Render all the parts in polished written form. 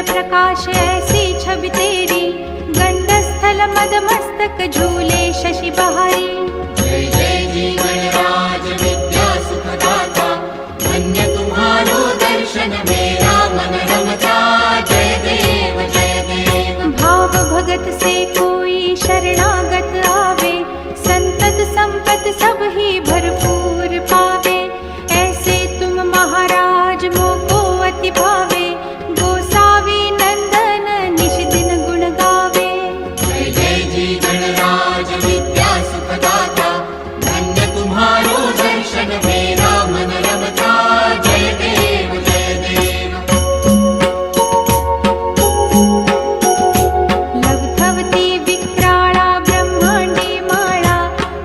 प्रकाश ऐसी छवि तेरी, गंडस्थल मद मस्तक झूले शशि बहारी। जय जय जीवन राज विद्या सुखदाता, धन्य तुम्हारो दर्शन मेरा मन रमता। जय देव जय देव। भाव भगत से कोई शरणागत आवे, संतत संपत सब ही भरपूर पावे। ऐसे तुम महाराज मोको अति भावे, गोसावी नंदन निश दिन गुण गावे। जय जय जीवन राज विद्या सुखदाता, धन्य तुम्हारो दर्शन मेरा मन रमता। जय देव जय देव। लवथवती विक्राळा ब्रह्मांडी माळा,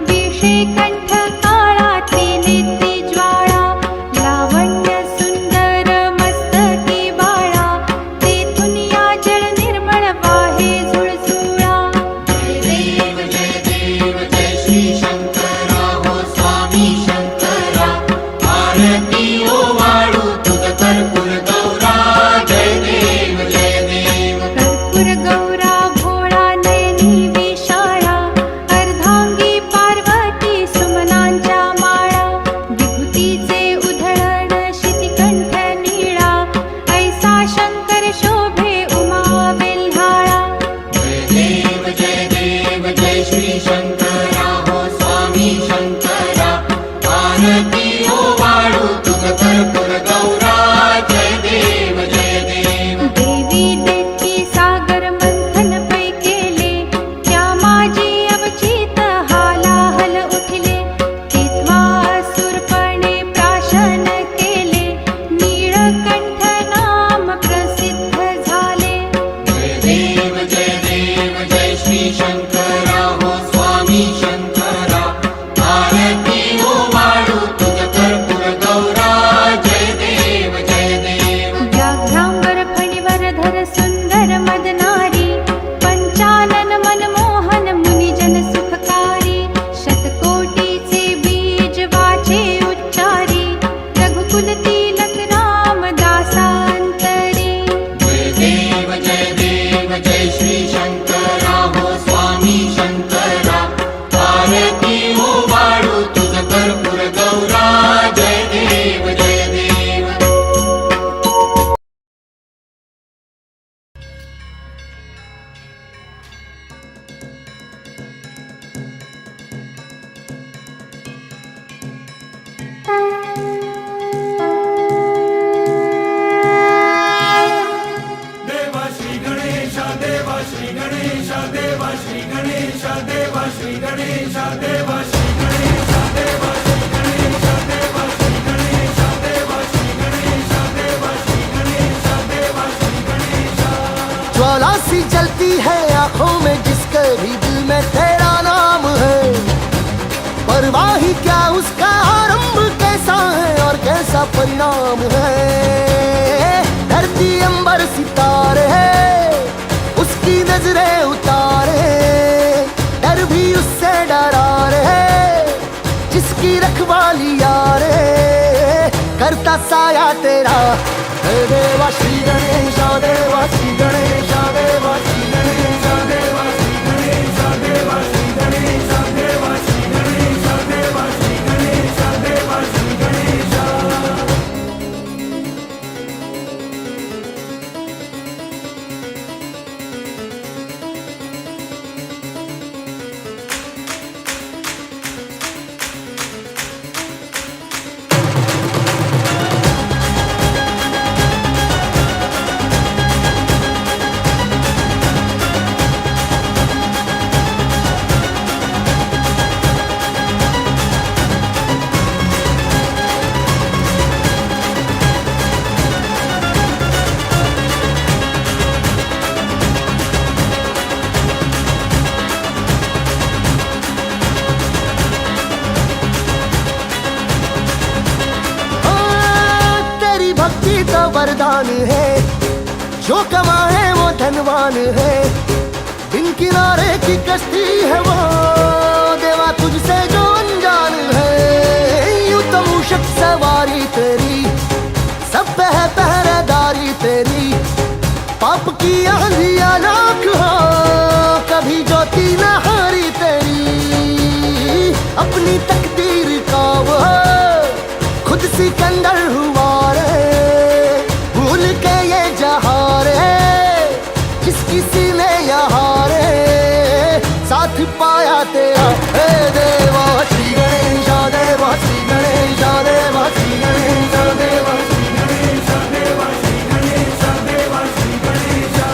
विषे कंठ काळाती नित्य ज्वाळा। लावण्य सुंदर मस्तकी बाळा, तेथून या जळ निर्मळ वाहे झुळझुळा। जय देव जय श्री शंकरा हो स्वामी शंकरा, आरती ओ वाळू तुझ कर्पूर गौरा। जय देव जय देव। कर्पूर गौरा भोळा नयनी विशाळा, अर्धांगी पार्वती सुमनांच्या माळा। विभूतीचे उधळण शितिकंठ नीळा, ऐसा शंकर शोभे उमा बेल्हाळा। जय देव जय श्री शंकरा हो स्वामी शंकरा, आरती ओ वाळू तुझ कर्पूर गौरा। जय देव जय देव। देवी देती सागर मंथन पै केले, त्या माझी अवचित हालाहल उठले। तित्वा असुरपणे प्राशन केले, नीळकंठ नाम प्रसिद्ध झाले। जय देव जय श्री शंकरा हो स्वामी शंकरा, आरती ओ वाळू तुझ कर्पूर गौरा। जय देव जय देव। व्याघ्रांबर फणीवर धर सुंदर मदनारी, पंचानन मनमोहन मुनिजन सुखकारी। शतकोटीचे बीज वाचे उच्चारी, रघुकुल तिलक रामदासांतरी। जय देव जय श्री शंकरा हो स्वामी शंकरा, आरती ओ वाळू तुझ कर्पूर गौरा। जय देव जय देव। देवा श्री गणेशा देवा श्री गणेशा देवा श्री गणेशा देवा श्री गणेशा देवा श्री गणेशा देवा श्री गणेशा देवा श्री गणेशा देवा श्री गणेशा देवा श्री गणेशा देवा श्री गणेशा। ज्वाला सी जलती है आंखों में जिसके भी दिल में तेरा नाम है, परवाह ही क्या उसका आरंभ कैसा है और कैसा परिणाम है। धरती अंबर सितारे है, उसकी नजरें उतारे, डर भी उससे डरा रे, जिसकी रखवाली यारे करता साया तेरा। हे देवा श्री गणेशा देवा श्री गणेशा देवा श्री गणेशा देवा श्री गणेशा देवा श्री गणेशा देवा श्री गणेशा देवा श्री गणेशा देवा श्री गणेशा। वरदान है, जो कमाए वो धनवान है। बिन किनारे की कश्ती है वो देवा तुझसे जो अनजान है। यूं तो मूषक सवारी तेरी, सब पे है पहरेदारी तेरी। सिकंदर हुआ रे, भूल के ये जहां रे, जिस किसी ने यहाँ रे साथ पाया तेरा। हे देवा श्री गणेशा देवा श्री गणेशा देवा श्री गणेशा देवा श्री गणेशा देवा श्री गणेशा देवा श्री गणेशा।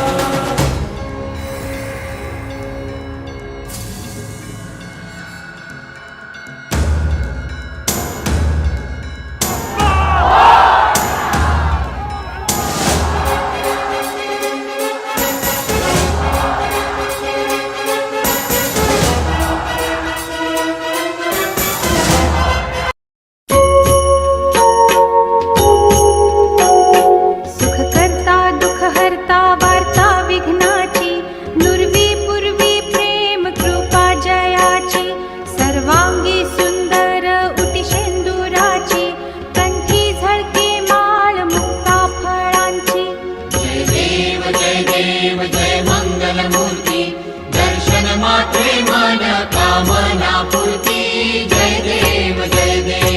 सुख करता दुःख हरता वार्ता विघ्नाची, नुरवी पूर्वी प्रेम कृपा जयाची, सर्वांगी सुंदर उटी शेंदुराची, कंठी झळके माळ मुक्ता फळांची। जय देव जय मंगल मूर्ती, दर्शन मात्रे मन कामना पूर्ती। जय देव जय देव